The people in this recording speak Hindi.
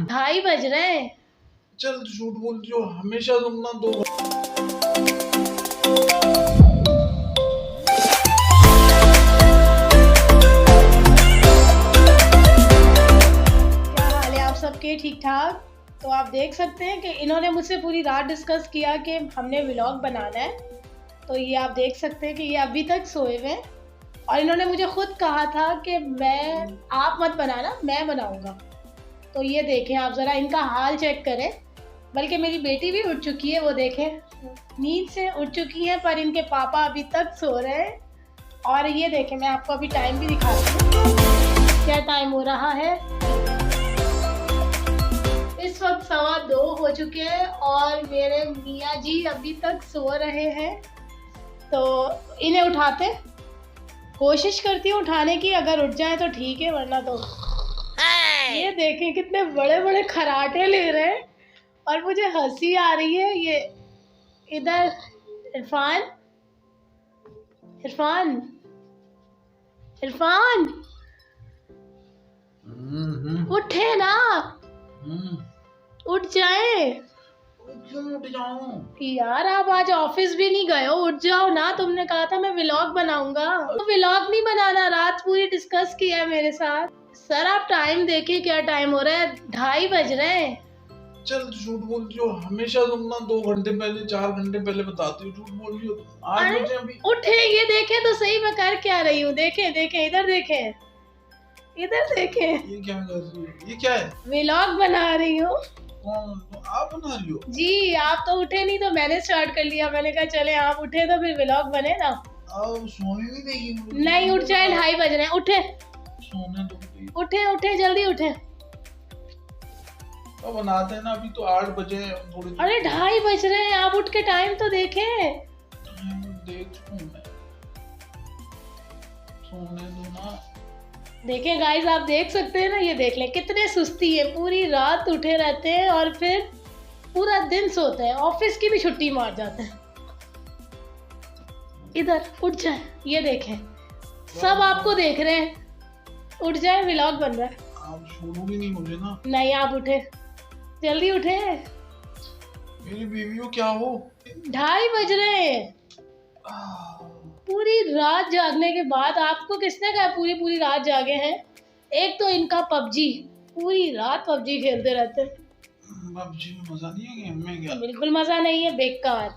ढाई बज रहे हैं। चल झूठ बोल रही हो हमेशा तुम ना। दो क्या हाल है आप सबके? ठीक ठाक? तो आप देख सकते हैं कि इन्होंने मुझसे पूरी रात डिस्कस किया कि हमने व्लॉग बनाना है। तो ये आप देख सकते हैं कि ये अभी तक सोए हुए हैं और इन्होंने मुझे खुद कहा था कि आप मत बनाना, मैं बनाऊंगा। तो ये देखें आप ज़रा इनका हाल चेक करें। बल्कि मेरी बेटी भी उठ चुकी है, वो देखें नींद से उठ चुकी है, पर इनके पापा अभी तक सो रहे हैं। और ये देखें, मैं आपको अभी टाइम भी दिखाती हूँ क्या टाइम हो रहा है। इस वक्त 2:15 हो चुके हैं और मेरे मियाँ जी अभी तक सो रहे हैं। तो इन्हें उठाते, कोशिश करती हूँ उठाने की, अगर उठ जाए तो ठीक है, वरना तो ये देखें कितने बड़े बड़े खराटे ले रहे हैं और मुझे हंसी आ रही है। ये इधर इरफान इरफान इरफान उठे ना, उठ जाए। क्यों उठ जाऊं यार आप आज ऑफिस भी नहीं गए हो, उठ जाओ ना। तुमने कहा था मैं व्लॉग बनाऊंगा, तो व्लॉग नहीं बनाना। रात पूरी डिस्कस किया है मेरे साथ। सर आप टाइम देखिए, क्या टाइम हो रहा है, 2:30 बज रहे हैं। चल झूठ बोल रही हो हमेशा तुम ना। 2 घंटे पहले 4 घंटे पहले बताती हो, झूठ बोल रही हो तुम। 8 बजे अभी उठे, ये देखे तो सही मैं कर क्या रही हूँ। देखे देखे इधर देखे, इधर देखे। ये क्या कर रही हो? ये क्या है? व्लॉग बना रही हूँ। कौन? आप बना रही हो? जी आप तो उठे नहीं तो मैंने स्टार्ट कर लिया। मैंने कहा चले आप उठे तो फिर व्लॉग बने ना। आप सोने नहीं देगी मुझे। नहीं उठ जाए, 2:30 बज रहे हैं। उठे सोने दो please। उठे उठे जल्दी उठे। अब बनाते हैं ना, अभी तो 8 बजे हैं, थोड़ी देर। अरे 2:30 बज रहे हैं, आप उठ के टाइम तो देखें। देख चुका हूं मैं। सोने दो ना। देखें गाइस, आप देख सकते हैं ना, ये देख लें कितने सुस्ती है। पूरी रात उठे रहते हैं और फिर पूरा दिन सोते हैं, ऑफिस की भी छुट्टी मार जाते हैं। इधर उठ जाए, ये देखें सब आपको देख रहे हैं। उठ जाए, व्लॉग बन रहा है। आप छोड़ोगी नहीं मुझे ना। नहीं आप उठे, जल्दी उठे। मेरी बीवी हो क्या हो? 2:30 बज रहे हैं। पूरी रात जागने के बाद आपको किसने कहा पूरी पूरी रात जागे हैं? एक तो इनका पबजी, पूरी रात पबजी खेलते रहते हैं। पबजी में मजा नहीं है, गेम में क्या? बिल्कुल मजा नहीं है, बेकार।